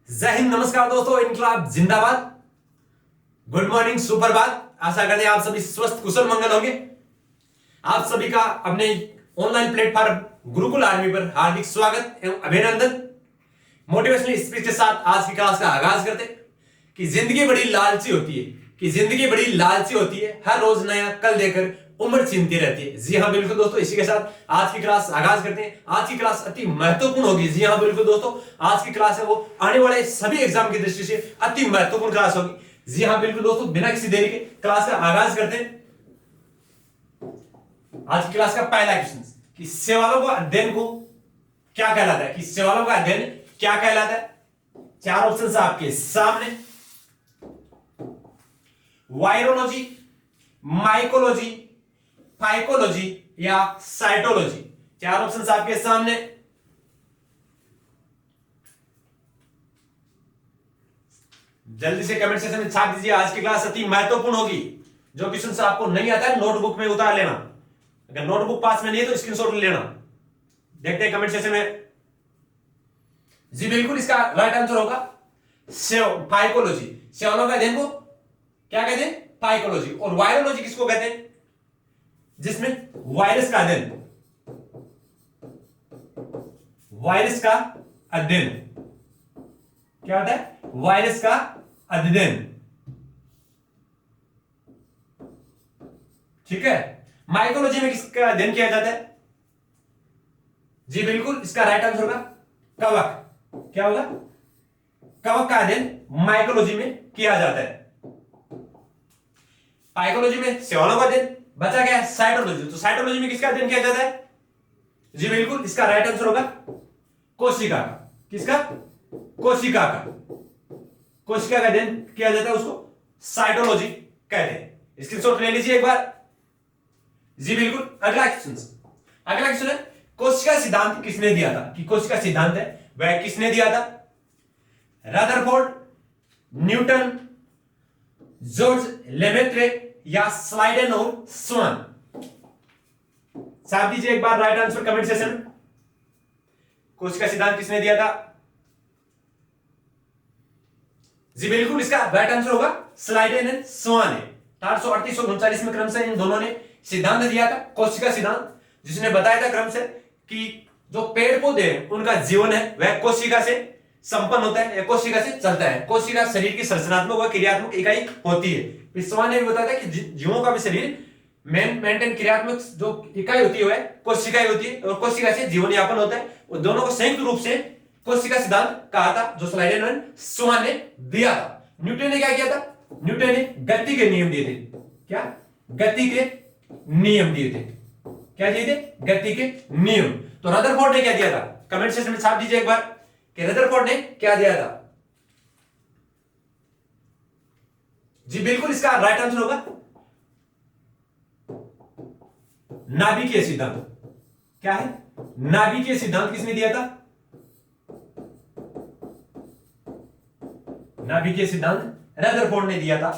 जय हिंद, नमस्कार दोस्तों, इनकलाब जिंदाबाद। गुड मॉर्निंग, सुप्रभात। आशा करते हैं आप सभी स्वस्थ कुशल मंगल होंगे। आप सभी का अपने ऑनलाइन प्लेटफॉर्म गुरुकुल आर्मी पर हार्दिक स्वागत एवं अभिनंदन। मोटिवेशनल स्पीच के साथ आज की क्लास का आगाज करते हैं कि जिंदगी बड़ी लालची होती है, हर रोज नया कल देकर उम्र छीनती रहती है। जी हाँ बिल्कुल दोस्तों, इसी के साथ आज की क्लास आगाज करते हैं। आज की क्लास अति महत्वपूर्ण होगी। जी हाँ बिल्कुल दोस्तों, आज की क्लास है वो आने वाले सभी एग्जाम की दृष्टि से अति महत्वपूर्ण क्लास होगी। जी हाँ बिल्कुल दोस्तों, बिना किसी देरी के क्लास का आगाज करते हैं। आज की क्लास का पहला क्वेश्चन कि सवालों का अध्ययन को क्या कहलाता है, कि सवालों का अध्ययन क्या कहलाता है। चार ऑप्शन आपके सामने, वायरोलॉजी, माइकोलॉजी, फाइकोलॉजी या साइटोलॉजी। चार ऑप्शन आपके सामने। जल्दी से कमेंट सेक्शन में छाप दीजिए। आज की क्लास अति महत्वपूर्ण होगी। जो क्वेश्चन आपको नहीं आता है नोटबुक में उतार लेना। अगर नोटबुक पास में नहीं है तो स्क्रीनशॉट लेना। देखते हैं कमेंट सेक्शन में। जी बिल्कुल, इसका राइट आंसर होगा फाइकोलॉजी। सेवलों का अध्ययन को क्या कहते हैं? फाइकोलॉजी। और वायरोलॉजी किसको कहते हैं? जिसमें वायरस का अध्ययन, वायरस का अध्ययन क्या होता है? वायरस का अध्ययन। ठीक है। माइकोलॉजी में किसका अध्ययन किया जाता है? जी बिल्कुल, इसका राइट आंसर होगा कवक। क्या होगा? कवक का अध्ययन माइकोलॉजी में किया जाता है। फाइकोलॉजी में सेवालों का अध्ययन। बचा क्या? साइटोलॉजी। तो साइटोलॉजी में किसका अध्ययन किया जाता है? जी बिल्कुल, इसका राइट आंसर होगा कोशिका का। किसका? कोशिका का। कोशिका का अध्ययन किया जाता है, उसको साइटोलॉजी कहते हैं। स्क्रीनशॉट ले लीजिए एक बार। जी बिल्कुल। अगला क्वेश्चन है कोशिका सिद्धांत किसने दिया था? कि कोशिका सिद्धांत है वह किसने दिया था? रदरफोर्ड, न्यूटन, जॉर्ज लेमेत्रे या स्लाइडेन और स्वान। साथ दीजिए एक बार राइट आंसर कमेंट सेक्शन में। कोशिका सिद्धांत किसने दिया था? जी बिल्कुल, इसका राइट आंसर होगा स्लाइडेन एंड स्वान है। 1838 और 39 में क्रमशः इन दोनों ने सिद्धांत दिया था, कोशिका सिद्धांत, जिसने बताया था क्रमशः कि जो पेड़ पौधे हैं उनका जीवन है वह कोशिका से संपन्न होता है या कोशिका से चलता है। कोशिका शरीर की संरचनात्मक व क्रियात्मक इकाई होती है। स्वान ने भी बताया था कि जीवों का भी शरीर मेंटेन क्रियात्मक जो इकाई होती है कोशिका होती है और कोशिका से जीवन यापन होता है। और दोनों को संयुक्त रूप से कोशिका सिद्धांत कहा था, जो स्लाइडेन एंड स्वान ने दिया था। न्यूटन ने क्या किया था? न्यूटन ने गति के नियम दिए थे। क्या? गति के नियम दिए थे। क्या दिए थे? गति के नियम। तो रदरफोर्ड ने क्या दिया था? कमेंट सेक्शन में छाप दीजिए एक बार कि रदरफोर्ड ने क्या दिया था। जी बिल्कुल, इसका राइट आंसर होगा नाभिकीय सिद्धांत। क्या है? नाभिकीय सिद्धांत किसने दिया था? नाभिकीय सिद्धांत रदरफोर्ड ने दिया था।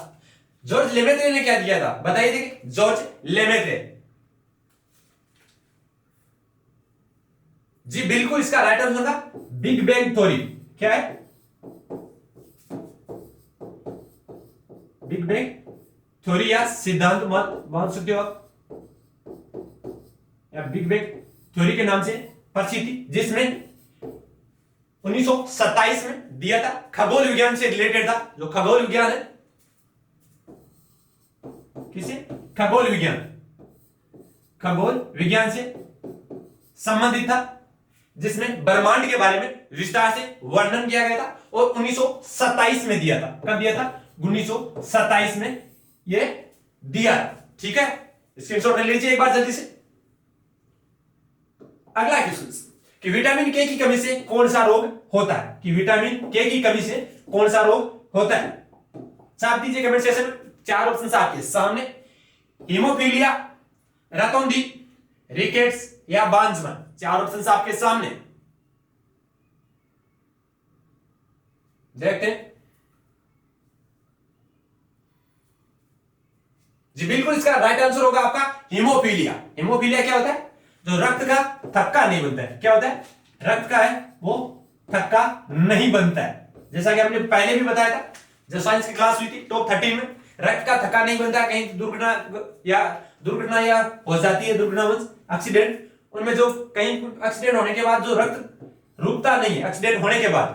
जॉर्ज लेमेत्रे ने क्या दिया था? बताइए। देखिए, जॉर्ज लेमेत्रे। जी बिल्कुल, इसका राइट आंसर होगा बिग बैंग थ्योरी। क्या है? बिग बैंग थ्योरी या सिद्धांत मत मान सकते हो आप, या बिग बैंग थ्योरी के नाम से प्रसिद्ध थी, जिसमें 1927 में दिया था। खगोल विज्ञान से रिलेटेड था। जो खगोल विज्ञान है, किसे? खगोल विज्ञान से संबंधित था, जिसमें ब्रह्मांड के बारे में विस्तार से वर्णन किया गया था और 1927 में दिया था। कब दिया था? 1927 में ये दिया। ठीक है, स्क्रीनशॉट ले लीजिए एक बार जल्दी से। अगला क्वेश्चन कि विटामिन के की कमी से कौन सा रोग होता है? कि विटामिन के की कमी से कौन सा रोग होता है? छाप दीजिए कमेंट सेक्शन में। चार ऑप्शन आपके सामने, हीमोफीलिया, रतौंधी, रिकेट्स या बांझपन। चार ऑप्शन आपके सामने, देखते हैं। जी बिल्कुल, इसका राइट आंसर होगा आपका हीमोफीलिया। हीमोफीलिया क्या होता है? जो रक्त का थक्का नहीं बनता है। क्या होता है? रक्त का है वो थक्का नहीं बनता है। जैसा कि हमने पहले भी बताया था जब साइंस की क्लास हुई थी टॉप 13 में, रक्त का थक्का नहीं बनता, कहीं दुर्घटना या हो जाती है दुर्घटनावश एक्सीडेंट, उनमें जो कहीं एक्सीडेंट होने के बाद जो रक्त रुकता नहीं है एक्सीडेंट होने के बाद,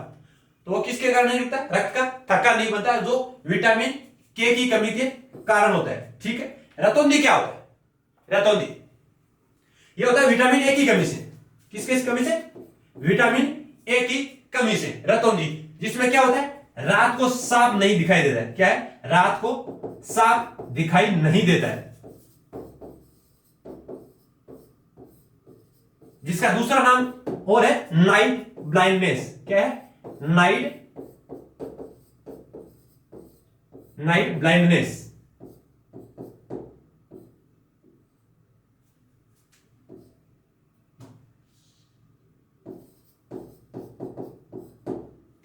तो वो किसके कारण नहीं रुकता? रक्त का थक्का नहीं बनता, जो विटामिन के की कमी के कारण होता है। ठीक है, रतौंधी क्या होता है? रतौंधी ये होता है विटामिन ए की कमी से। किसके कमी से? विटामिन ए की कमी से रतौंधी, जिसमें क्या होता है? रात को साफ नहीं दिखाई देता है। क्या है? रात को साफ दिखाई नहीं देता है, जिसका दूसरा नाम और है नाइट ब्लाइंडनेस। क्या है? Night blindness.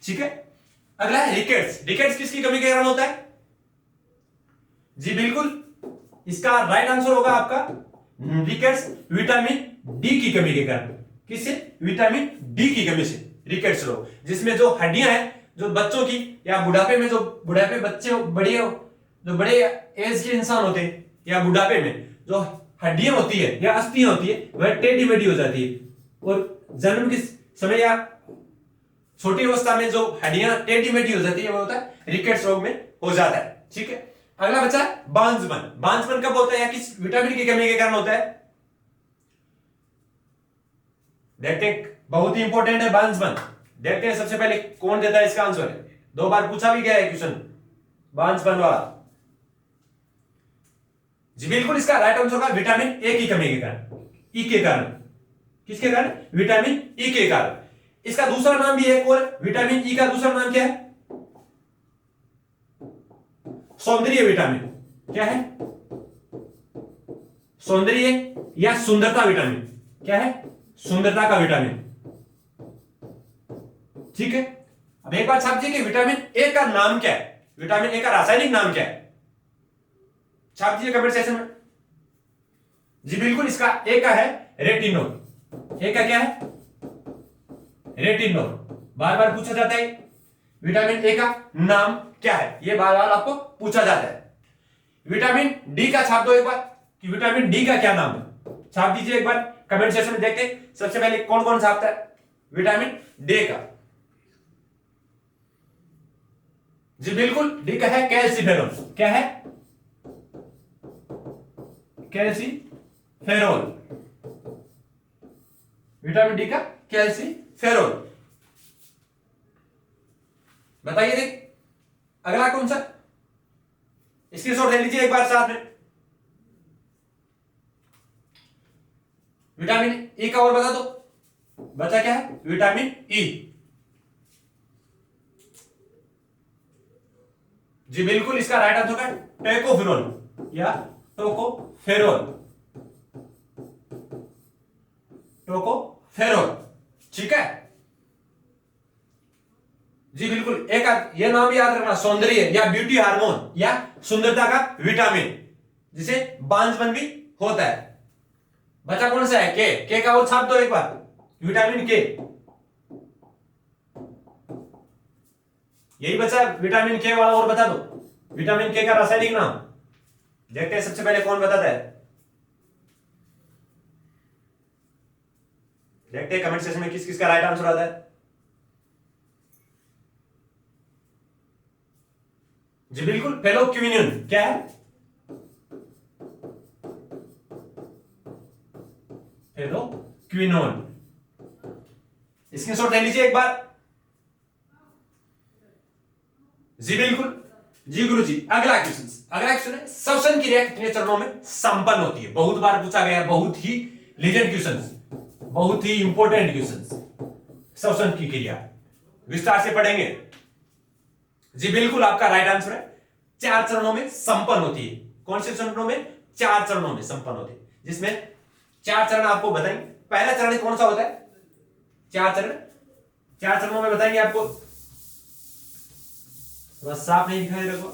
ठीक है, अगला है रिकेट्स। रिकेट्स किसकी कमी के कारण होता है? जी बिल्कुल, इसका राइट आंसर होगा आपका रिकेट्स विटामिन डी की कमी के कारण। किससे? विटामिन डी की कमी से रिकेट्स रोग, जिसमें जो हड्डियां हैं जो बच्चों की या बुढ़ापे में, जो बुढ़ापे बच्चे बड़े जो बड़े एज के इंसान होते हैं या बुढ़ापे में जो हड्डियां होती है या अस्थियां होती है वह टेढ़ी मेढ़ी हो जाती है, और जन्म के समय या छोटी अवस्था में जो हड्डियां टेढ़ी मेढ़ी हो जाती है वो होता है रिकेट्स रोग में हो जाता है। ठीक है, अगला बच्चा बांझपन। बांझपन कब होता है या किस विटामिन की कमी के कारण होता है? देखते हैं, बहुत ही इंपॉर्टेंट है बांझपन। देखते हैं सबसे पहले कौन देता है इसका आंसर। 2 बार पूछा भी गया है क्वेश्चन बांझपन वाला। जी बिल्कुल, इसका राइट आंसर होगा विटामिन ए की कमी के कारण, ई के कारण। किसके कारण? विटामिन ई के कारण। इसका दूसरा नाम भी है, और विटामिन ई का दूसरा नाम क्या है? सौंदर्य विटामिन। क्या है? सौंदर्य या सुंदरता विटामिन। क्या है? सुंदरता का विटामिन। ठीक है, अब एक बात छाप दीजिए कि विटामिन ए का नाम क्या है? विटामिन ए का रासायनिक नाम क्या है? छाप दीजिए कमेंट सेक्शन में। जी बिल्कुल, इसका ए का है रेटिनोल। ए का क्या है? रेटिनोल। बार बार पूछा जाता है विटामिन ए का नाम क्या है, यह बार बार आपको पूछा जाता है। विटामिन डी का छाप दो एक बार कि विटामिन डी का क्या नाम है, छाप दीजिए एक बार कमेंट सेक्शन में। देखते हैं सबसे पहले कौन कौन छापता है विटामिन डी का। जी बिल्कुल, डी का है कैल्सीफेरॉल। क्या है? कैल्सीफेरॉल। विटामिन डी का कैल्सीफेरॉल। बताइए देख अगला कौन सा? स्क्रीनशॉट ले लीजिए एक बार साथ में। विटामिन ई का और बता दो, बचा क्या है? Vitamin E. जी बिल्कुल, इसका राइट आंसर है टोकोफेरॉल या टोकोफेरॉल। टोकोफेरॉल। ठीक है, जी बिल्कुल, एक ये नाम याद रखना, सौंदर्य या ब्यूटी हार्मोन या सुंदरता का विटामिन, जिसे बांझपन भी होता है। बचा कौन सा है? के का और छाप दो एक बार, विटामिन के। यही बचा विटामिन के वाला, और बता दो विटामिन के का रासायनिक नाम। देखते हैं सबसे पहले कौन बताता है। देखते हैं कमेंट सेक्शन में किस किस का राइट आंसर आता है। जी बिल्कुल, फेलोक्विनिन। क्या है? फेलोक्विनोन। स्क्रीनशॉट ले लीजिए एक बार। जी बिल्कुल, जी गुरु जी। अगला क्वेश्चन है श्वसन क्रिया कितने चरणों में संपन्न होती है? बहुत बार पूछा गया, बहुत ही लीजेंड क्वेश्चन, बहुत ही इंपॉर्टेंट क्वेश्चन। श्वसन की क्रिया विस्तार से पढ़ेंगे। जी बिल्कुल, आपका राइट आंसर है 4 चरणों में संपन्न होती है। कौन से चरणों में? 4 चरणों में संपन्न होती है, जिसमें 4 चरण आपको बताएंगे। पहला चरण कौन सा होता है? 4 चरणों में बताएंगे आपको। थोड़ा साफ नहीं दिखाई रखो।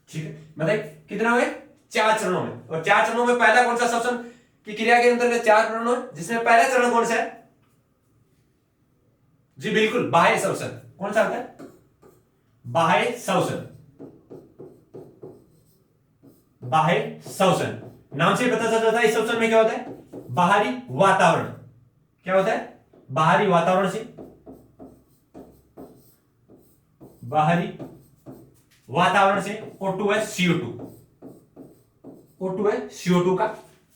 ठीक है, बताइए कितना हुए? 4 चरणों में। और 4 चरणों में पहला कौन सा श्वसन कि क्रिया के अंतर्गत 4 चरणों है, जिसमें पहला चरण कौन सा है? जी बिल्कुल, बाह्य श्वसन। कौन सा होता है? बाह्य श्वसन। बाह्य श्वसन नाम से पता चल जाता है इस श्वसन में क्या होता है? बाहरी वातावरण। क्या होता है? बाहरी वातावरण से, बाहरी वातावरण से O2 है CO2, O2 है CO2 का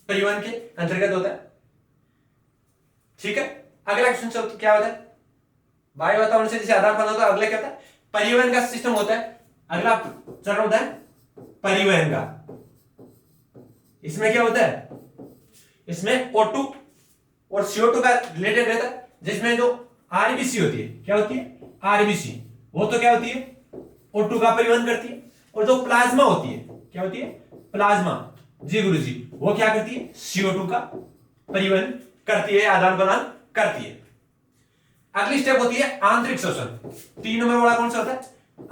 परिवहन के अंतर्गत होता है। ठीक है, अगला क्वेश्चन क्या होता है? वायु वातावरण से जैसे आदान प्रदान होता है, अगला क्या होता है? परिवहन का सिस्टम होता है। अगला चरण होता है परिवहन का। इसमें क्या होता है? इसमें O2 और CO2 का रिलेटेड रहता है, जिसमें जो आरबीसी होती है, क्या होती है? आरबीसी, वो तो क्या होती है? O2 का परिवहन करती है। और जो प्लाज्मा होती है, क्या होती है? प्लाज्मा, जी गुरुजी, वो क्या करती है? CO2 का परिवहन करती है, आदान प्रदान करती है। अगली स्टेप होती है आंतरिक श्वसन। 3 नंबर वाला कौन सा होता है?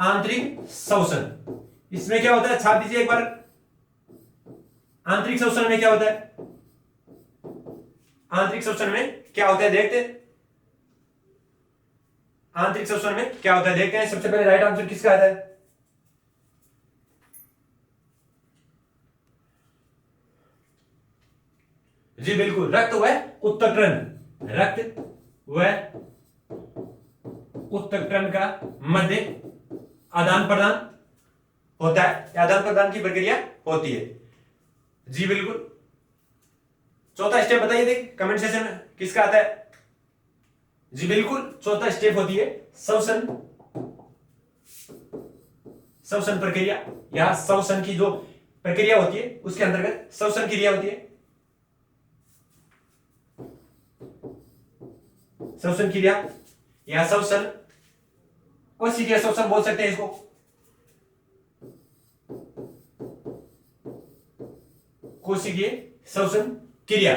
आंतरिक श्वसन। इसमें क्या होता है? छाप दीजिए एक बार। आंतरिक श्वसन में क्या होता है? आंतरिक श्वसन में क्या होता है देखते हैं। आंतरिक श्वसन में क्या होता है देखते हैं। सबसे पहले राइट आंसर किसका आता है? जी बिल्कुल, रक्त व ऊतकरण। रक्त व ऊतकरण का मध्य आदान प्रदान होता है, आदान प्रदान की प्रक्रिया होती है। जी बिल्कुल। चौथा स्टेप बताइए देख कमेंट सेक्शन में किसका आता है? जी बिल्कुल, चौथा स्टेप होती है श्वसन। श्वसन प्रक्रिया या श्वसन की जो प्रक्रिया होती है उसके अंतर्गत श्वसन क्रिया होती है। श्वसन क्रिया या श्वसन, कोशिकीय श्वसन बोल सकते हैं इसको। कोशिकीय श्वसन क्रिया,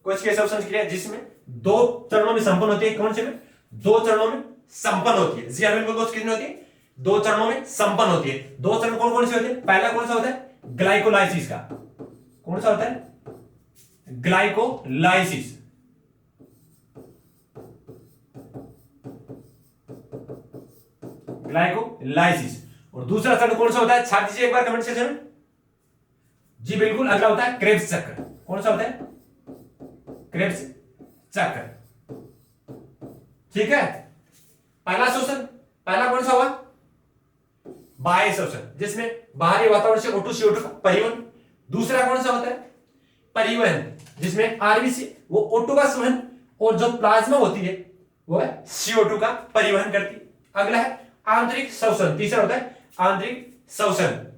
कोशिकीय श्वसन क्रिया जिसमें 2 चरणों में संपन्न होती है। कौन से में? 2 चरणों में संपन्न होती है। जी हाँ बिल्कुल दोस्त, कितनी होती है? 2 चरणों में संपन्न होती है। 2 चरण कौन कौन से होते हैं? पहला कौन सा होता है? ग्लाइकोलाइसिस का। कौन सा होता है? ग्लाइकोलाइसिस। ग्लाइकोलाइसिस। और दूसरा चरण कौन सा होता है? छाप दीजिए एक बार कमेंट सेक्शन में। जी बिल्कुल, अगला होता है क्रेब्स चक्र। कौन सा होता है? क्रेब्स चक्र। ठीक है, पहला श्वसन, पहला कौन सा हुआ? बाह्य श्वसन, जिसमें बाहरी वातावरण से O2 CO2 का परिवहन। दूसरा कौन सा होता है? परिवहन, जिसमें आरबीसी वो O2 का संवहन और जो प्लाज्मा होती है वो है CO2 का परिवहन करती है। अगला है आंतरिक श्वसन। तीसरा होता है आंतरिक श्वसन।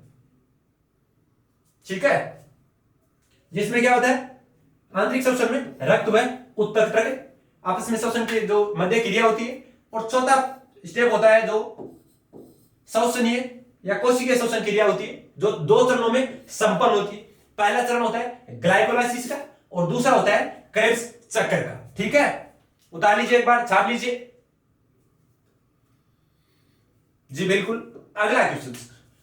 ठीक है, जिसमें क्या होता है? आंतरिक श्वसन में रक्त व ऊतक आपस में श्वसन की जो मध्य क्रिया होती है। और चौथा स्टेप होता है जो श्वसनीय या कोशिकीय श्वसन क्रिया होती है, जो 2 चरणों में संपन्न होती है। पहला चरण होता है ग्लाइकोलाइसिस का और दूसरा होता है क्रेब्स चक्र का। ठीक है, उतार लीजिए एक बार, छाप लीजिए। जी बिल्कुल, अगला क्वेश्चन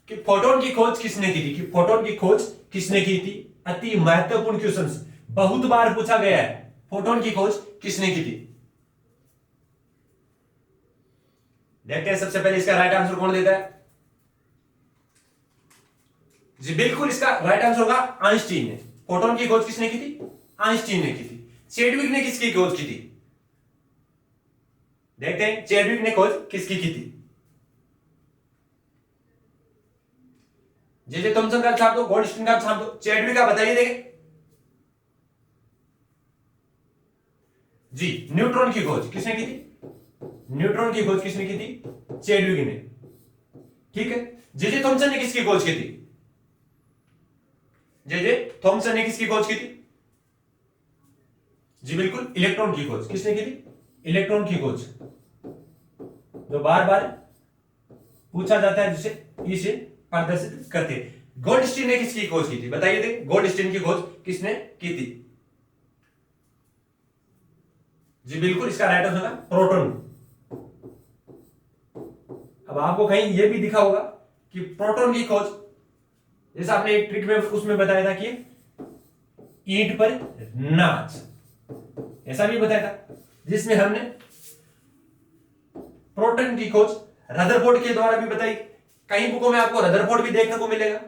कि फोटोन की खोज किसने की थी? कि फोटोन की खोज किसने की थी? अति महत्वपूर्ण क्वेश्चन, बहुत बार पूछा गया है। फोटोन की खोज किसने की थी? देखते हैं सबसे पहले इसका राइट आंसर कौन देता है। जी बिल्कुल, इसका राइट आंसर होगा आइंस्टीन ने। फोटोन की खोज किसने की थी? आइंस्टीन ने की थी। चैडविक ने किसकी खोज की थी? देखते हैं चैडविक ने खोज किसकी की थी। जे थॉमसन का छाप दो, गोल्डस्टीन का छाप दो, चैडविक का बताइए देखें। जी, न्यूट्रॉन की खोज किसने की थी? न्यूट्रॉन की खोज किसने की थी? चैडविक ने। ठीक है, जे थॉमसन ने किसकी खोज की थी? जे थॉमसन ने किसकी खोज की थी? जी बिल्कुल, इलेक्ट्रॉन की खोज किसने की थी? इलेक्ट्रॉन की खोज, जो बार बार पूछा जाता है, जिसे इसे प्रदर्शित करते हैं। गोल्डस्टीन ने किसकी खोज की थी? बताइए थे, गोल्डस्टीन की खोज किसने की थी? जी बिल्कुल, इसका राइट आंसर होगा प्रोटॉन। अब आपको कहीं यह भी दिखा होगा कि प्रोटॉन की खोज, जैसे आपने एक ट्रिक में उसमें बताया था कि ईंट पर नाच, ऐसा भी बताया था, जिसमें हमने प्रोटॉन की खोज रदरफोर्ड के द्वारा भी बताई। कई बुकों में आपको रदरफोर्ड भी देखने को मिलेगा।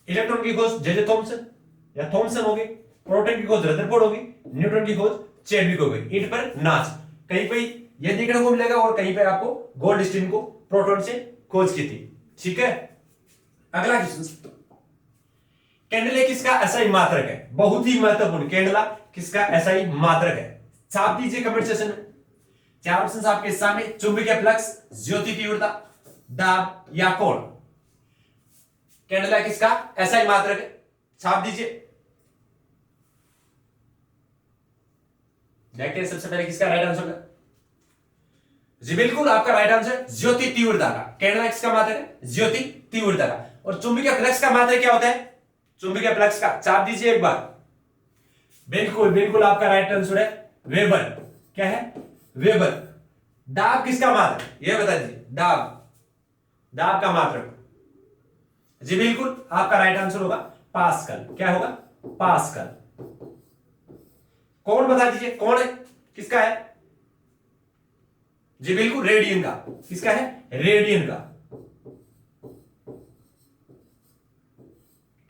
इलेक्ट्रॉन की खोज जे थॉमसन या थॉमसन होगी, प्रोटॉन की खोज रदरफोर्ड होगी, न्यूट्रॉन की खोज चैडविक हो गई। ईंट पर नाच कहीं पे ये देखने को मिलेगा और कहीं पे आपको गोल्डस्टीन को प्रोटॉन से खोज की थी। ठीक है, अगला क्वेश्चन, कैंडला किसका एसआई मात्रक है? बहुत ही महत्वपूर्ण, कैंडला किसका एसआई मात्रक है? छाप दीजिए कमेंट सेक्शन में। चार ऑप्शन आपके सामने, चुंबकीय फ्लक्स, ज्योति तीव्रता, दाब या कोण। कैंडला किसका एसआई मात्रक है? छाप दीजिए। देखते हैं सबसे पहले किसका राइट आंसर है। जी बिल्कुल, आपका राइट आंसर ज्योति तीव्रता का। कैंडला किसका मात्रक है? ज्योति तीव्रता का। और चुंबकीय फ्लक्स का मात्रक क्या होता है? चुंबकीय फ्लक्स का छाप दीजिए एक बार। बिल्कुल बिल्कुल, आपका राइट आंसर है वेबर। क्या है? वेबर। दाब किसका मात्रक, यह बता दीजिए। दाब का मात्रक, जी बिल्कुल, आपका राइट आंसर होगा पास्कल। क्या होगा? पास्कल। कौन बता दीजिए, कौन है, किसका है? जी बिल्कुल, रेडियन का। किसका है? रेडियन का।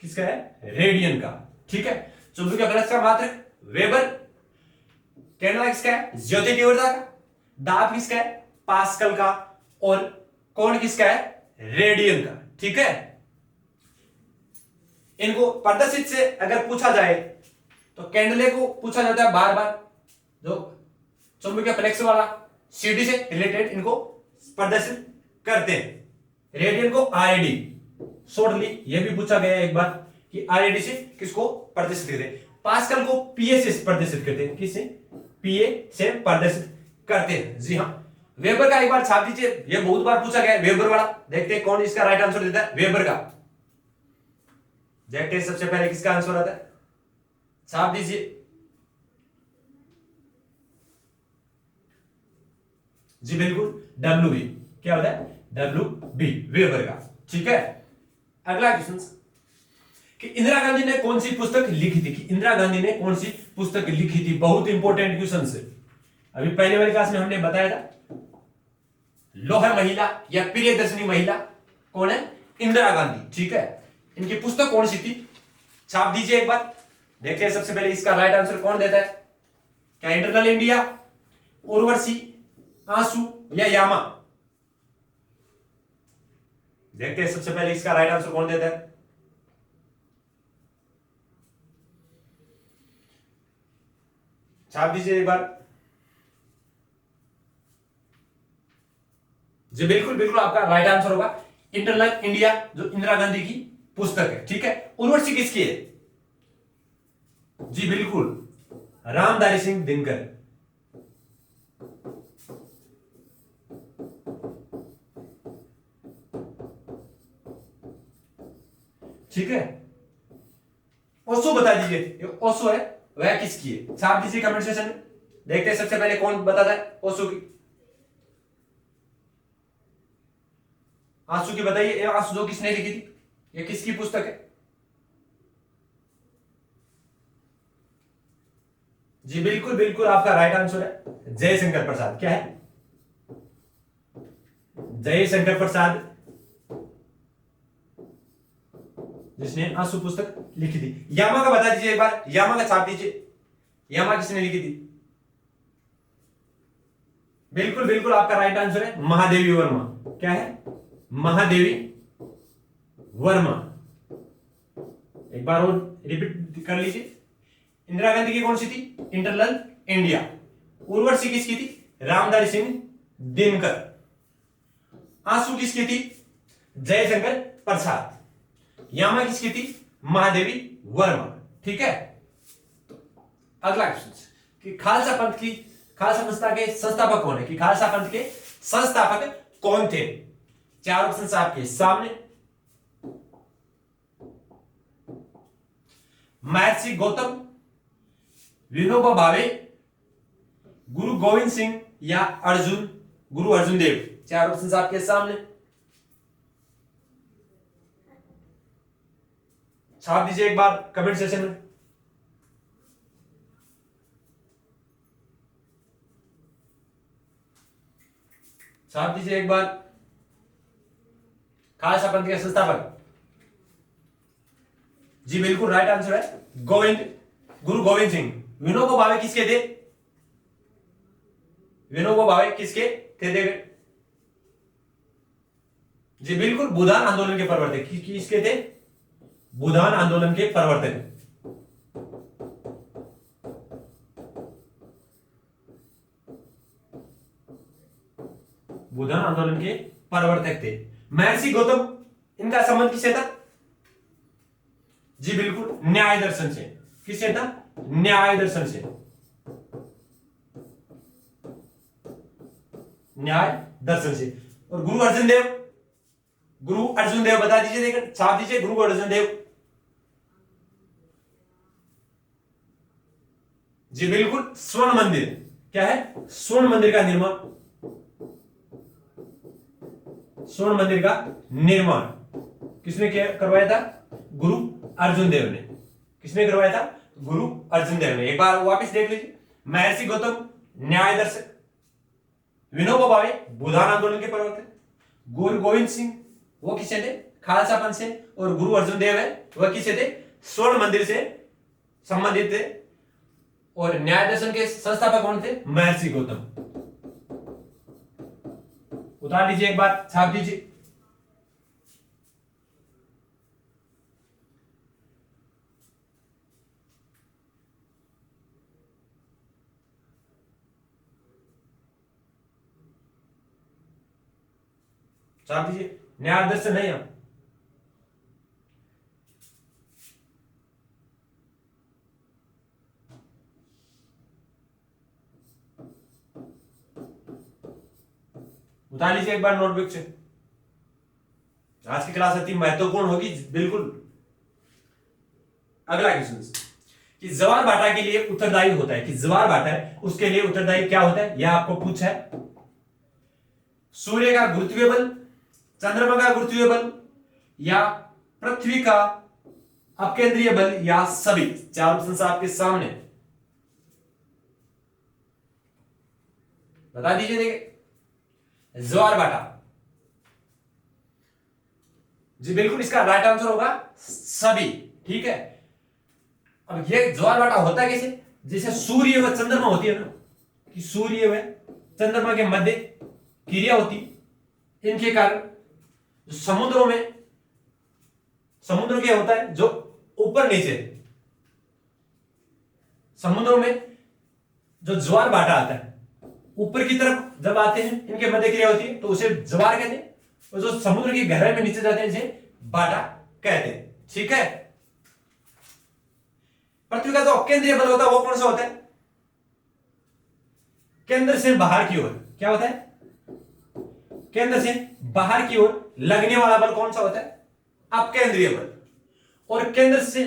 किसका है? रेडियन का। ठीक है, चुंबकीय फ्लक्स का मात्रक वेबर। कैंडला किसका है? ज्योति तीव्रता का। दाब किसका है? पास्कल का। और कोण किसका है? रेडियन का। ठीक है, इनको प्रदर्शित से अगर पूछा जाए तो कैंडले को पूछा जाता है बार बार, जो चुंबकीय फ्लक्स वाला सीडी से रिलेटेड इनको प्रदर्शित करते हैं। रेडियन को आरएडी, शॉर्टली यह भी पूछा गया एक बार कि आरएडी से किसको प्रदर्शित करते हैं। पास्कल को पीए से प्रदर्शित करते हैं। किससे? पीए से प्रदर्शित करते हैं। जी हाँ, वेबर का एक बार छाप दीजिए, यह बहुत बार पूछा गया है वेबर वाला। देखते हैं कौन इसका राइट आंसर देता है वेबर का। देखते हैं सबसे पहले किसका आंसर आता है, छाप दीजिए। जी बिल्कुल, डब्ल्यू बी। क्या होता है? डब्ल्यू बी, वेबर का। ठीक है, अगला क्वेश्चन कि इंदिरा गांधी ने कौन सी पुस्तक लिखी थी? कि इंदिरा गांधी ने कौन सी पुस्तक लिखी थी? बहुत इंपॉर्टेंट क्वेश्चन है। अभी पहले वाली क्लास में हमने बताया था लोह महिला या प्रियदर्शनी महिला कौन है? इंदिरा गांधी। ठीक है, इनकी पुस्तक कौन सी थी? छाप दीजिए एक बार। देखते हैं सबसे पहले इसका राइट आंसर कौन देता है। क्या इंटरनल इंडिया, उर्वशी, आंसू या यामा? देखते हैं सबसे पहले इसका राइट आंसर कौन देता है। छाप दीजिए एक बार। जी बिल्कुल बिल्कुल, आपका राइट आंसर होगा इंटरनल इंडिया, जो इंदिरा गांधी की पुस्तक है। ठीक है, उर्वशी किसकी है? जी बिल्कुल, रामधारी सिंह दिनकर। ठीक है, ओशो बता दीजिए, ये ओशो है वह किसकी है? छाप दीजिए कमेंट सेक्शन में। देखते हैं सबसे पहले कौन बताता है ओशो की। आंसू की बताइए, ये आंसू जो किसने लिखी थी, ये किसकी पुस्तक है? जी बिल्कुल बिल्कुल, आपका राइट आंसर है जयशंकर प्रसाद। क्या है? जयशंकर प्रसाद, जिसने आंसू पुस्तक लिखी थी। यामा का बता दीजिए एक बार, यामा का छाप दीजिए। यामा किसने लिखी थी? बिल्कुल बिल्कुल, आपका राइट आंसर है महादेवी वर्मा। क्या है? महादेवी वर्मा। एक बार और रिपीट कर लीजिए। इंदिरा गांधी की कौन सी थी? Internal India. उर्वशी किसकी थी? रामधारी सिंह दिनकर। आंसू किसकी थी? जयशंकर प्रसाद। यामा किसकी थी? महादेवी वर्मा। ठीक है, तो अगला क्वेश्चन कि खालसा पंथ की, खालसा संस्था के संस्थापक कौन है? कि खालसा पंथ के संस्थापक कौन थे? चार ऑप्शन आपके सामने। महर्षि गौतम, विनोबा भावे, गुरु गोविंद सिंह या अर्जुन, गुरु अर्जुन देव। चार ऑप्शन आपके सामने, छाप दीजिए एक बार कमेंट सेक्शन में। छाप दीजिए एक बार। खालसा पंथ के संस्थापक, जी बिल्कुल राइट आंसर है गोविंद, गुरु गोविंद सिंह। विनोबा भावे किसके थे? विनोबा भावे किसके थे? देख, जी बिल्कुल भूदान आंदोलन के प्रवर्तक। किसके थे? भूदान आंदोलन के प्रवर्तक। भूदान आंदोलन के प्रवर्तक थे। महर्षि गौतम, इनका संबंध किससे था? जी बिल्कुल न्याय दर्शन से। किससे था? न्याय दर्शन से। न्याय दर्शन से। और गुरु अर्जुन देव, गुरु अर्जुन देव बता दीजिए, देखिए छाप दीजिए गुरु अर्जुन देव। जी बिल्कुल स्वर्ण मंदिर। क्या है? स्वर्ण मंदिर का निर्माण। स्वर्ण मंदिर का निर्माण किसने करवाया था? गुरु अर्जुन देव ने। किसने करवाया था? गुरु अर्जुन देव ने। एक बार वापस देख लीजिए। महर्षि गौतम न्याय दर्शक, विनोबा भावे भूदान आंदोलन के प्रवर्तक, गुरु गोविंद सिंह वो किससे थे? खालसा पंथ से। और गुरु अर्जुन देव है वह किससे थे? स्वर्ण मंदिर से संबंधित थे। और न्याय दर्शन के संस्थापक कौन थे? महर्षि गौतम। उतार लीजिए एक बार, छाप दीजिए। छाप दीजिए। न्याय दर्शन है यहां। उतार लीजिए एक बार नोटबुक से। आज की क्लास अति महत्वपूर्ण होगी बिल्कुल। अगला क्वेश्चन कि ज्वार भाटा के लिए उत्तरदायी होता है, कि ज्वार भाटा है उसके लिए उत्तरदायी क्या होता है, यह आपको पूछा है। सूर्य का गुरुत्वीय बल, चंद्रमा का गुरुत्वीय बल, या पृथ्वी का अपकेंद्रीय बल, या सभी। चार ऑप्शन आपके सामने, बता दीजिए। देखिए ज्वार भाटा, जी बिल्कुल इसका राइट आंसर होगा सभी। ठीक है। अब ये ज्वार भाटा होता कैसे? जैसे सूर्य व चंद्रमा होती है ना, कि सूर्य व चंद्रमा के मध्य क्रिया होती, इनके कारण समुद्रों में, समुद्र क्या होता है जो ऊपर नीचे, समुद्रों में जो ज्वार भाटा आता है ऊपर की तरफ जब आते हैं, इनके मध्य क्रिया होती है तो उसे ज्वार कहते हैं। और जो समुद्र की गहराई में नीचे जाते हैं इसे भाटा कहते हैं। ठीक है। पृथ्वी का जो केंद्रीय बल होता है वो कौन सा होता है? केंद्र से बाहर की ओर क्या होता है? केंद्र से बाहर की ओर लगने वाला बल कौन सा होता है? अपकेंद्रीय बल। और केंद्र से,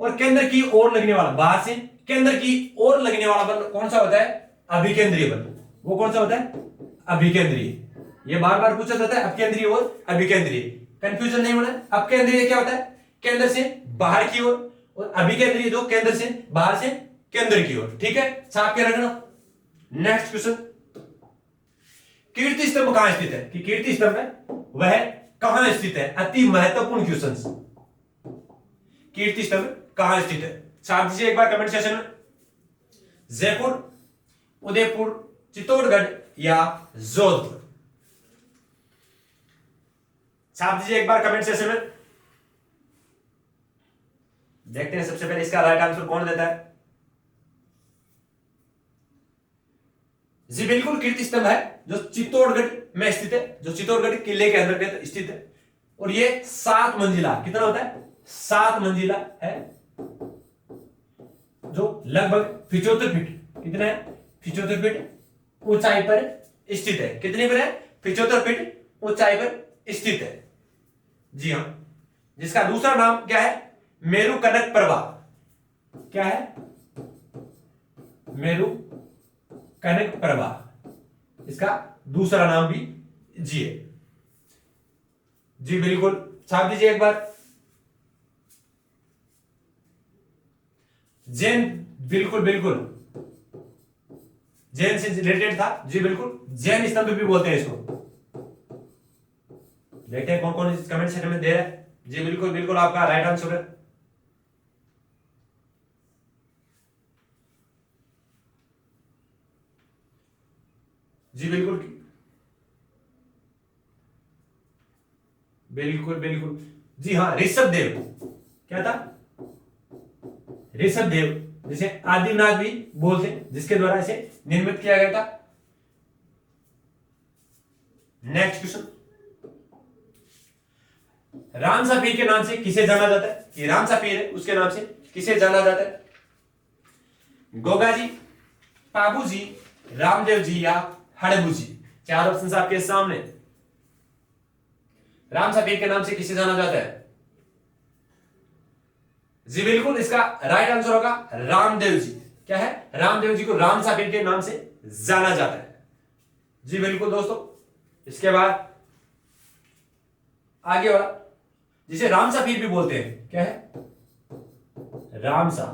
और केंद्र की ओर लगने वाला, बाहर से केंद्र की ओर लगने वाला बल कौन सा होता है? अभिकेंद्रीय बल। वो कौन सा होता है? अभिकेंद्रीय। ये बार बार पूछा जाता है, अपकेंद्रीय और अभिकेंद्रीय, कंफ्यूजन नहीं होना। अपकेंद्रीय क्या होता है? केंद्र से बाहर की ओर, और अभिकेंद्रीय जो केंद्र से बाहर से केंद्र की ओर। ठीक है, छाप के रखना। नेक्स्ट क्वेश्चन, कीर्ति स्तंभ कहां स्थित है? कि कीर्ति स्तंभ है वह कहां स्थित है? अति महत्वपूर्ण क्वेश्चन। कीर्ति स्तंभ कहां स्थित है? छाप दीजिए एक बार कमेंट सेक्शन में। जयपुर, उदयपुर, चित्तौड़गढ़, या जोधपुर। छाप दीजिए एक बार कमेंट सेक्शन में। देखते हैं सबसे पहले इसका राइट आंसर कौन देता है। जी बिल्कुल कीर्ति स्तंभ है जो चित्तौड़गढ़ में स्थित है, जो चित्तौड़गढ़ किले के अंदर स्थित है। और ये 7 मंजिला, कितना होता है? 7 मंजिला है, जो लगभग 75 फीट, कितना है? 75 फीट ऊंचाई पर स्थित है। कितने पर है? 75 फीट ऊंचाई पर स्थित है। जी हां। जिसका दूसरा नाम क्या है? मेरु कनक प्रभा। क्या है? मेरु कनक प्रभा, इसका दूसरा नाम भी जी है। जी बिल्कुल, छाप दीजिए एक बार। जैन, बिल्कुल बिल्कुल जैन से रिलेटेड था। जी बिल्कुल, जैन स्तंभ भी बोलते हैं इसको। देखते हैं कौन कौन इस कमेंट सेक्शन में दे रहा है। जी बिल्कुल बिल्कुल, आपका राइट आंसर है। जी बिल्कुल बिल्कुल बिल्कुल, जी हाँ, ऋषभ देव। क्या था? ऋषभ देव, जिसे आदिनाथ भी बोलते हैं, जिसके द्वारा इसे निर्मित किया गया था। नेक्स्ट क्वेश्चन, रामसा पीर के नाम से किसे जाना जाता है? ये रामसा पीर है, उसके नाम से किसे जाना जाता है? गोगा जी, पाबू जी, रामदेव जी या हड़बू जी? चार ऑप्शन आपके सामने। रामसा पीर के नाम से किसे जाना जाता है? जी बिल्कुल, इसका राइट आंसर होगा रामदेव जी। क्या है? रामदेव जी को रामसा पीर के नाम से जाना जाता है। जी बिल्कुल दोस्तों, इसके बाद आगे वाला, जिसे रामसा पीर भी बोलते हैं, क्या है? रामसा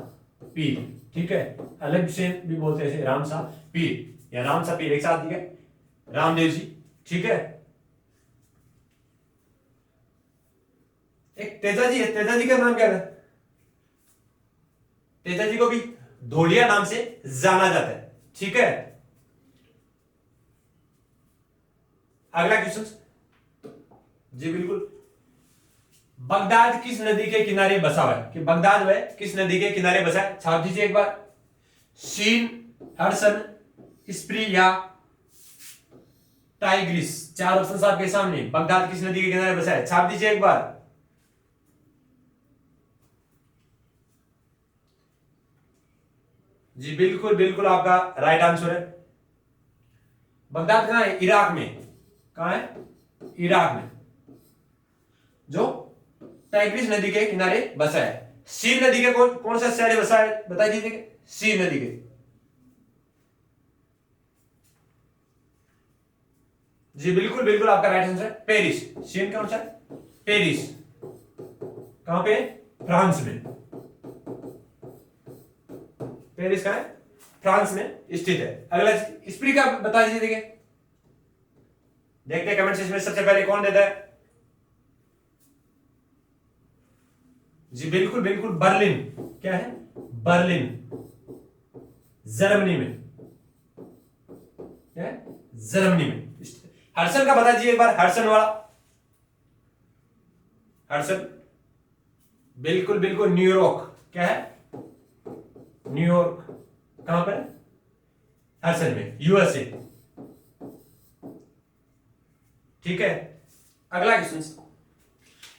पीर, ठीक है, अलग से भी बोलते हैं रामसा पीर या रामसा पीर, एक साथ, ठीक है, रामदेव जी, ठीक है। एक तेजा जी है, तेजा जी का नाम क्या है? तेजा जी को भी धोलिया नाम से जाना जाता है, ठीक है। अगला क्वेश्चन, जी बिल्कुल, बगदाद किस नदी के किनारे बसा हुआ है? कि बगदाद वह किस नदी के किनारे बसा है? छाप दीजिए एक बार। शीन, हडसन, स्प्री या टाइग्रिस? चार ऑप्शन आपके सामने। बगदाद किस नदी के किनारे बसा है? छाप दीजिए एक बार। जी बिल्कुल बिल्कुल, आपका राइट आंसर है। बगदाद कहां है? इराक में। कहां है? इराक में, जो टाइग्रिस नदी के किनारे बसा है। सीन नदी के कौन कौन सा शहर बसा है? बता दीजिए। सीन नदी के, जी बिल्कुल बिल्कुल, आपका राइट आंसर है पेरिस। सीन कौन सा? पेरिस। कहां पे? फ्रांस में। पेरिस कहां है? फ्रांस में स्थित है। अगला स्प्री का बता दीजिए। देखते हैं कमेंट सेक्शन में सबसे पहले कौन देता है। जी बिल्कुल बिल्कुल, बर्लिन। क्या है? बर्लिन, जर्मनी में। क्या है? जर्मनी में। हर्सन का बता दीजिए एक बार, हर्सन वाला। हर्सन, बिल्कुल बिल्कुल, न्यूयॉर्क। क्या है? न्यूयॉर्क। कहां पर? हर्सन में, यूएसए, ठीक है। अगला क्वेश्चन,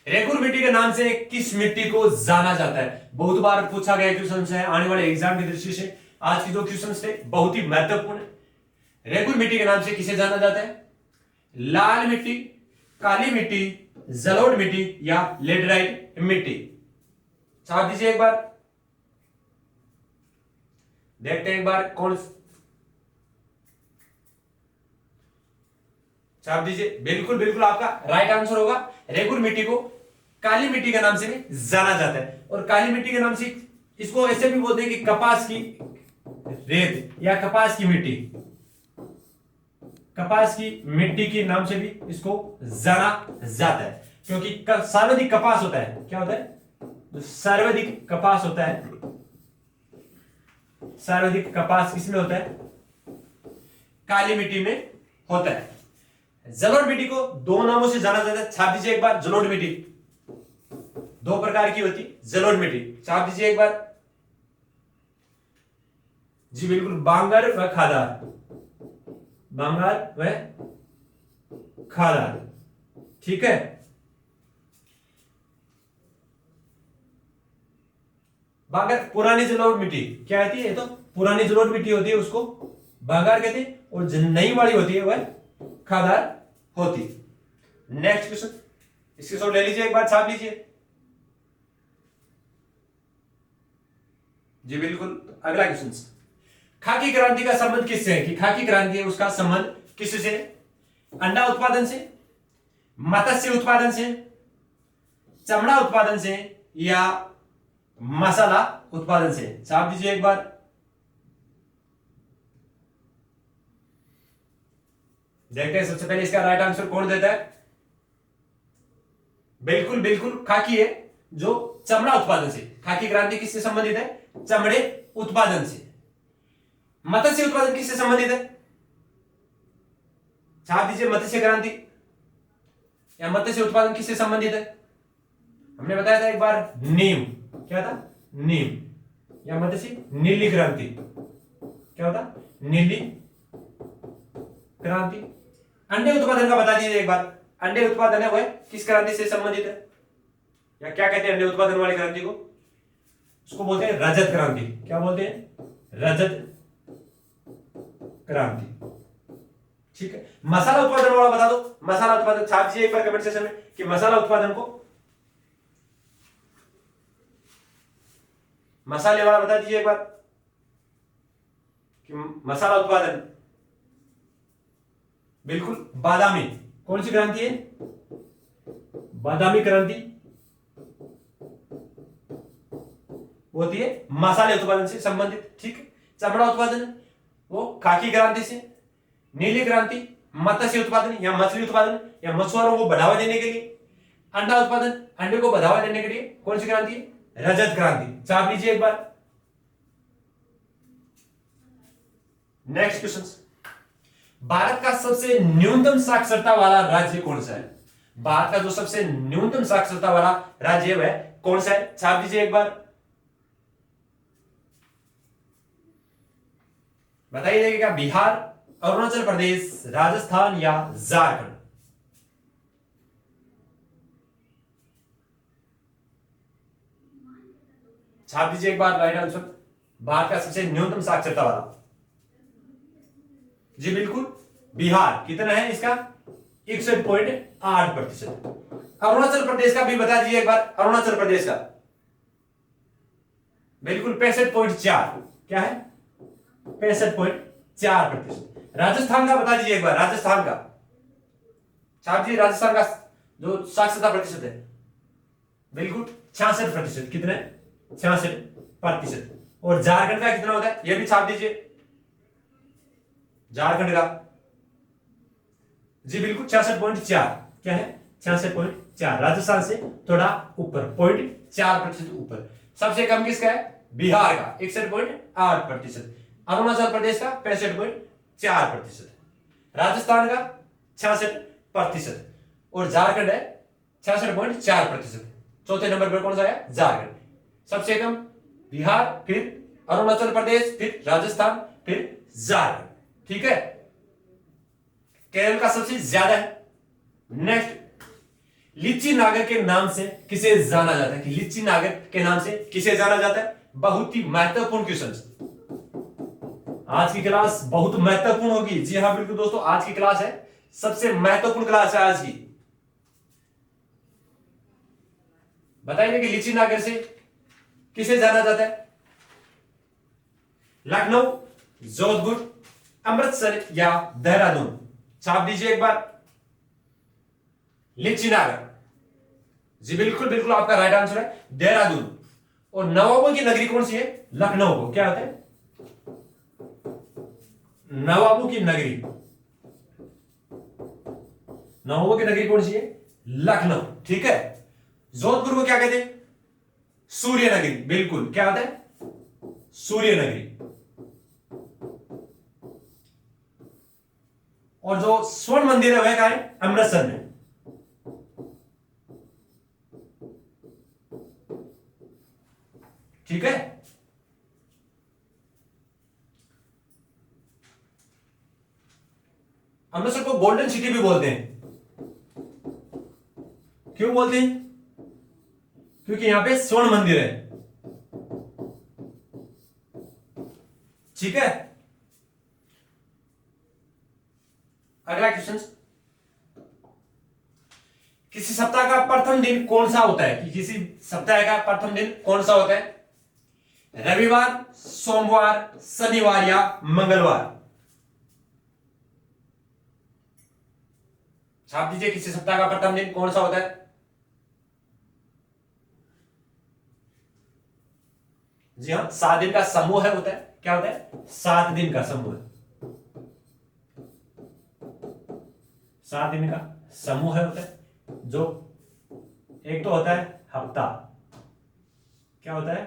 रेगुर मिट्टी के नाम से किस मिट्टी को जाना जाता है? बहुत बार पूछा गया क्वेश्चन है, आने वाले एग्जाम की दृष्टि से आज की जो क्वेश्चन थे बहुत ही महत्वपूर्ण है। रेगुर मिट्टी के नाम से किसे जाना जाता है? लाल मिट्टी, काली मिट्टी, जलोढ़ मिट्टी या लेटराइट मिट्टी? छाप दीजिए एक बार। देखते हैं एक बार कौन। छाप दीजिए। बिल्कुल बिल्कुल, आपका राइट आंसर होगा रेगुर मिट्टी को काली मिट्टी के नाम से भी जाना जाता है। और काली मिट्टी के नाम से इसको ऐसे भी बोलते हैं कि कपास की रेत या कपास की मिट्टी, कपास की मिट्टी के नाम से भी इसको जाना जाता है, क्योंकि सर्वाधिक कपास होता है। क्या होता है? जो सर्वाधिक कपास होता है, सर्वाधिक कपास किसमें होता है? काली मिट्टी में होता है। जलोढ़ मिट्टी को दो नामों से जाना जाता है। छाप दीजिए एक बार। जलोढ़ मिट्टी दो प्रकार की होती है। जलोढ़ मिट्टी, छाप दीजिए एक बार। जी बिल्कुल, बांगर व खादार। बांगर व खादार, ठीक है। बांगर पुरानी जलोढ़ मिट्टी क्या होती है? ये तो पुरानी जलोढ़ मिट्टी होती है, उसको बांगर कहते हैं। और जो नई वाली होती है वह खादार होती। नेक्स्ट क्वेश्चन, इसके सॉल्व ले लीजिए एक बार, छाप लीजिए। जी बिल्कुल, अगला क्वेश्चन, खाकी क्रांति का संबंध किससे है? कि खाकी क्रांति है उसका संबंध किससे है? अंडा उत्पादन से, मत्स्य उत्पादन से, चमड़ा उत्पादन से या मसाला उत्पादन से? छाप दीजिए एक बार। देखते हैं सबसे पहले इसका राइट आंसर कौन देता है। बिल्कुल बिल्कुल खाकी है, जो चमड़ा उत्पादन से। खाकी क्रांति किससे संबंधित है? चमड़े उत्पादन से। मत्स्य उत्पादन किससे संबंधित है? छाप दीजिए, मत्स्य क्रांति या मत्स्य उत्पादन किससे संबंधित है? हमने बताया था एक बार, नीम। क्या था? नीम या मत्स्य। नीली क्रांति क्या होता? नीली क्रांति। अंडे उत्पादन का बता दीजिए एक बार। अंडे उत्पादन है वह किस क्रांति से संबंधित है, या क्या कहते हैं अंडे उत्पादन वाली क्रांति को? उसको बोलते हैं रजत क्रांति। क्या बोलते हैं? रजत क्रांति। ठीक है। मसाला उत्पादन वाला बता दो। मसाला उत्पादन छाप दीजिए एक बार कमेंट सेक्शन में कि मसाला उत्पादन को, मसाले वाला बता दीजिए एक बार कि मसाला उत्पादन। बिल्कुल, बादामी। कौन सी क्रांति है? बादामी क्रांति होती है मसाले उत्पादन से संबंधित। ठीक है। चमड़ा उत्पादन वो खाकी क्रांति से। नीली क्रांति मत्स्य उत्पादन या मछली उत्पादन या मछुआरों को बढ़ावा देने के लिए। अंडा उत्पादन, अंडे को बढ़ावा देने के लिए कौन सी क्रांति है? रजत क्रांति। छाप लीजिए एक बार। नेक्स्ट क्वेश्चन, भारत का सबसे न्यूनतम साक्षरता वाला राज्य कौन सा है? भारत का जो सबसे न्यूनतम साक्षरता वाला राज्य है वह कौन सा है? छाप दीजिए एक बार, बताइए क्या? बिहार, अरुणाचल प्रदेश, राजस्थान या झारखंड? छाप दीजिए एक बार राइट आंसर। भारत का सबसे न्यूनतम साक्षरता वाला, जी बिल्कुल बिहार। कितना है इसका? 61.8%। अरुणाचल प्रदेश का भी बता दीजिए एक बार। अरुणाचल प्रदेश का बिल्कुल 65.4। क्या है? 65.4%। राजस्थान का बता दीजिए एक बार। राजस्थान का छाप दीजिए। राजस्थान का जो साक्षरता प्रतिशत है बिल्कुल 66%। कितने? 66%। और झारखंड का कितना होता है यह भी छाप दीजिए। झारखंड का जी बिल्कुल 66.4। क्या है? 66.4। राजस्थान से थोड़ा ऊपर, 0.4% ऊपर। सबसे कम किसका है? बिहार का 61.8%। अरुणाचल प्रदेश का 65.4%। राजस्थान का 66% और झारखंड है 66.4%। चौथे नंबर पर कौन सा है? झारखंड। सबसे कम बिहार, फिर अरुणाचल प्रदेश, फिर राजस्थान, फिर झारखंड। ठीक है। केरल का सबसे ज्यादा है। नेक्स्ट, लीची नागर के नाम से किसे जाना जाता है? कि लीची नागर के नाम से किसे जाना जाता है? बहुत ही महत्वपूर्ण क्वेश्चन। आज की क्लास बहुत महत्वपूर्ण होगी। जी हां बिल्कुल दोस्तों, आज की क्लास है सबसे महत्वपूर्ण क्लास है आज की। बताइए कि लीची नागर से किसे जाना जाता है? लखनऊ, जोधपुर, अमृतसर या देहरादून? छाप दीजिए एक बार। लीची नागर जी बिल्कुल बिल्कुल आपका राइट आंसर है देहरादून। और नवाबों की नगरी कौन सी है? लखनऊ को क्या होता है? नवाबों की नगरी। नवाबों की नगरी कौन सी है? लखनऊ। ठीक है। जोधपुर को क्या कहते हैं? सूर्य नगरी। बिल्कुल, क्या होता है? सूर्य नगरी। और जो स्वर्ण मंदिर है वह कहां है? अमृतसर में। ठीक है। अमृतसर को गोल्डन सिटी भी बोलते हैं। क्यों बोलते हैं? क्योंकि यहां पे स्वर्ण मंदिर है। ठीक है। अगला क्वेश्चन, किसी सप्ताह का प्रथम दिन कौन सा होता है? कि किसी सप्ताह का प्रथम दिन कौन सा होता है? रविवार, सोमवार, शनिवार या मंगलवार? छाप दीजिए। किसी सप्ताह का प्रथम दिन कौन सा होता है? जी हाँ, 7 दिन का समूह है होता है। क्या होता है? 7 दिन का समूह है। 7 दिन का समूह है होता है, जो एक तो होता है हफ्ता, क्या होता है,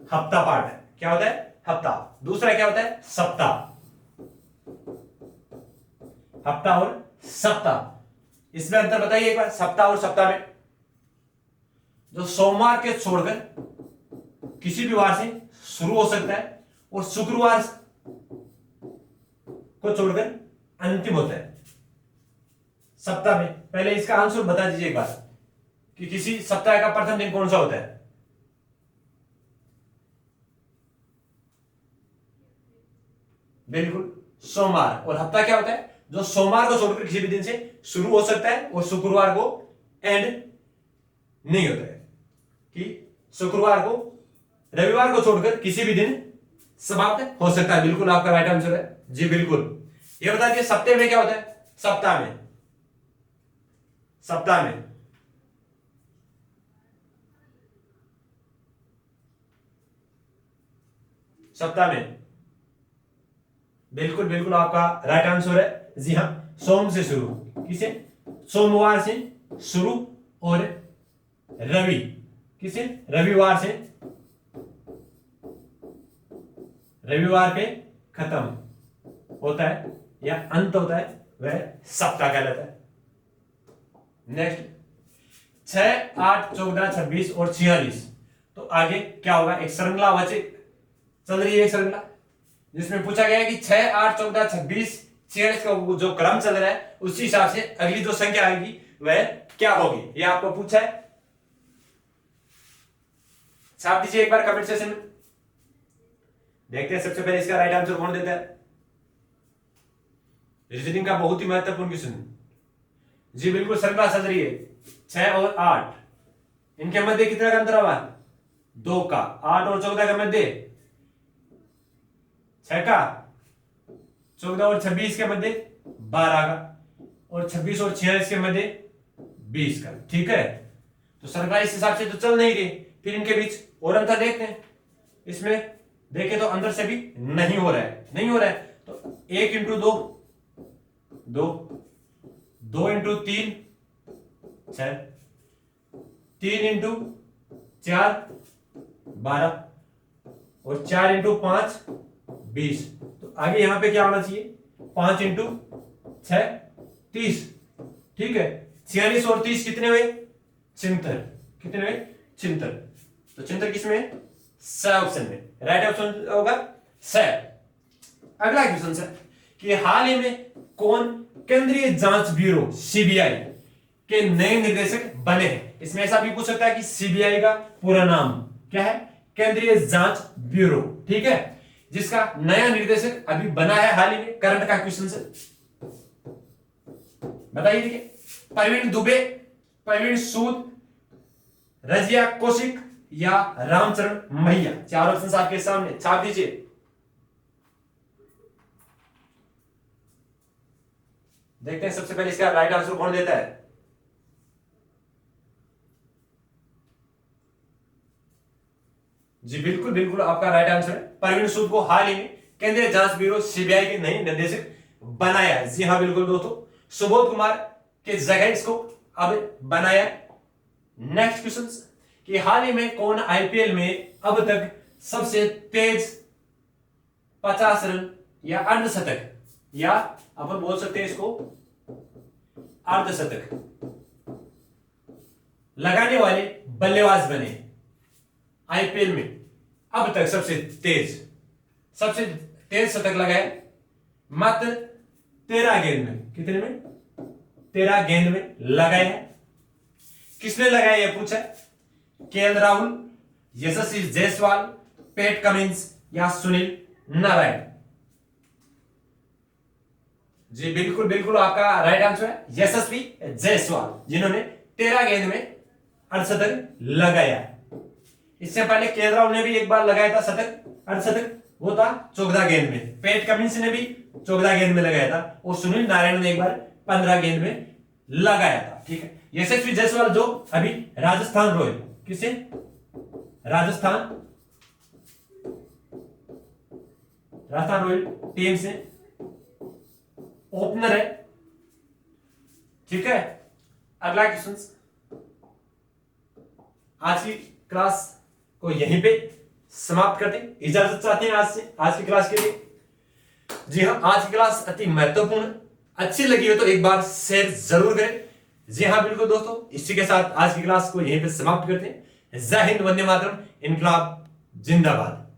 हफ्ता पार्ट है, क्या होता है, हफ्ता। दूसरा क्या होता है, सप्ताह, हफ्ता और सप्ताह। इसमें अंतर बताइए एक बार, सप्ताह और सप्ताह में। जो सोमवार के छोड़कर किसी भी वार से शुरू हो सकता है और शुक्रवार को छोड़कर अंतिम होता है सप्ताह में। पहले इसका आंसर बता दीजिए एक बार कि किसी सप्ताह का प्रथम दिन कौन सा होता है। बिल्कुल सोमवार। और हफ्ता क्या होता है, जो सोमवार को छोड़कर किसी भी दिन से शुरू हो सकता है और शुक्रवार को एंड नहीं होता है, कि शुक्रवार को, रविवार को छोड़कर किसी भी दिन समाप्त हो सकता है। बिल्कुल आपका राइट आंसर है जी, बिल्कुल। ये बता दीजिए सप्ताह में क्या होता है, सप्ताह में, सप्ताह में सप्ताह में बिल्कुल बिल्कुल आपका राइट आंसर है जी हाँ। सोम से शुरू, किसे, सोमवार से शुरू और रवि, किसे, रविवार से, रविवार पे खत्म होता है या अंत होता है, वह सप्ताह कहलाता है। नेक्स्ट 6, 8, 14, 26 और 46। तो आगे क्या होगा, एक श्रृंखला बचे चल रही है, एक श्रृंखला जिसमें पूछा गया है कि 6, 8, 14, 26, 46 का जो क्रम चल रहा है उसी हिसाब से अगली जो संख्या आएगी वह क्या होगी, यह आपको पूछा है। छाप दीजिए एक बार कमेंट सेक्शन में, देखते हैं सबसे पहले इसका राइट आंसर कौन देता है। रीजनिंग का बहुत ही महत्वपूर्ण क्वेश्चन जी, बिल्कुल श्रृंखला चल रही है। 6 और 8, इनके मध्य कितना का अंतर हुआ, 2 का। 8 और 14 का मध्य 6 का। 14 और 26 के मध्य 12 का। और 26 और 46 के मध्य 20 का। ठीक है, तो श्रृंखला इस हिसाब से तो चल नहीं रही, फिर इनके बीच और अंतर देखते हैं। इसमें देखें तो अंदर से भी नहीं हो रहा है, नहीं हो रहा है, तो 1 इंटू 2 2, 2 इंटू 3 6, 3 इंटू 4 12 और 4 इंटू 5 20। तो आगे यहां पे क्या होना चाहिए, 5 इंटू 6 30। ठीक है, 46 और 30 कितने हुए, 76। कितने हुए, 76। तो 76 किसमें, स ऑप्शन में, राइट ऑप्शन होगा स। अगला क्वेश्चन है कि हाल ही में कौन केंद्रीय जांच ब्यूरो सीबीआई के नए निदेशक बने हैं। इसमें ऐसा भी पूछ सकता है कि सीबीआई का पूरा नाम क्या है, केंद्रीय जांच ब्यूरो। ठीक है, जिसका नया निर्देशक अभी बना है हाल ही में, करंट का क्वेश्चन से बताइए। देखिए, प्रवीण दुबे, प्रवीण सूद, रजिया कौशिक या रामचरण मैया। 4 ऑप्शन आपके सामने, छाप दीजिए। देखते हैं सबसे पहले इसका राइट आंसर कौन देता है। जी बिल्कुल बिल्कुल आपका राइट आंसर है, प्रवीण सूद को हाल ही में केंद्रीय जांच ब्यूरो सीबीआई के नए निदेशक बनाया है। जी हाँ बिल्कुल दोस्तों, सुबोध कुमार के जगह इसको अब बनाया। नेक्स्ट क्वेश्चन कि हाल ही में कौन आईपीएल में अब तक सबसे तेज 50 रन या अर्धशतक, या अपन बोल सकते हैं इसको अर्धशतक लगाने वाले बल्लेबाज बने आईपीएल में अब तक सबसे तेज शतक लगाए मात्र 13 गेंद में। कितने में, 13 गेंद में लगाए। किसने लगाया यह पूछा, केएल राहुल, यशस्वी जायसवाल, पैट कमिंस या सुनील नारायण। जी बिल्कुल बिल्कुल आपका राइट आंसर है यशस्वी जायसवाल, जिन्होंने 13 गेंद में अर्धशतक लगाया। इससे पहले केएल राहुल ने भी एक बार लगाया था शतक, अर्धशतक, वो था 14 गेंद में। पैट कमिंस ने भी 14 गेंद में लगाया था और सुनील नारायण ने एक बार 15 गेंद में लगाया था। ठीक है, यशस्वी जायसवाल जो अभी राजस्थान रॉयल, किसे, राजस्थान रॉयल टीम से ओपनर है। ठीक है, अगला क्वेश्चन, आज की क्लास को यहीं पे समाप्त करते हैं, इजाजत चाहते हैं आज की क्लास के लिए। जी हाँ, आज की क्लास अति महत्वपूर्ण, अच्छी लगी हो तो एक बार शेयर जरूर करें। जी हाँ बिल्कुल दोस्तों, इसी के साथ आज की क्लास को यहीं पे समाप्त करते हैं। जय हिंद, वंदे मातरम, इनकलाब जिंदाबाद।